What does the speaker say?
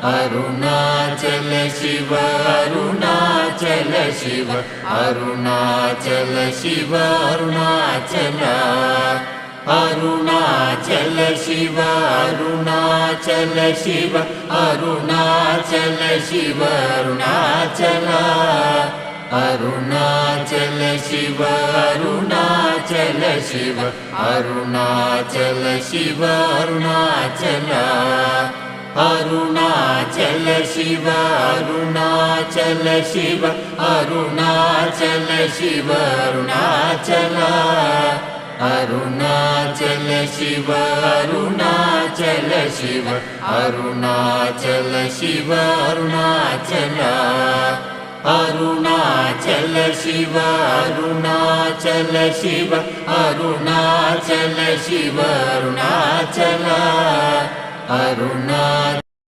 Arunachal Shiva Arunachal Shiva Arunachal Shiva Arunachal Arunachal Shiva Arunachal Shiva Arunachal Shiva Arunachal Arunachal Shiva Arunachal Shiva Arunachal Shiva Arunachal Arunachal Shiva Arunachal Shiva Arunachal Shiva Arunachal Arunachal Shiva Arunachal Shiva Arunachal Shiva Arunachal Arunachal Shiva Arunachal Shiva Arunachal Shiva Arunachal Arunachal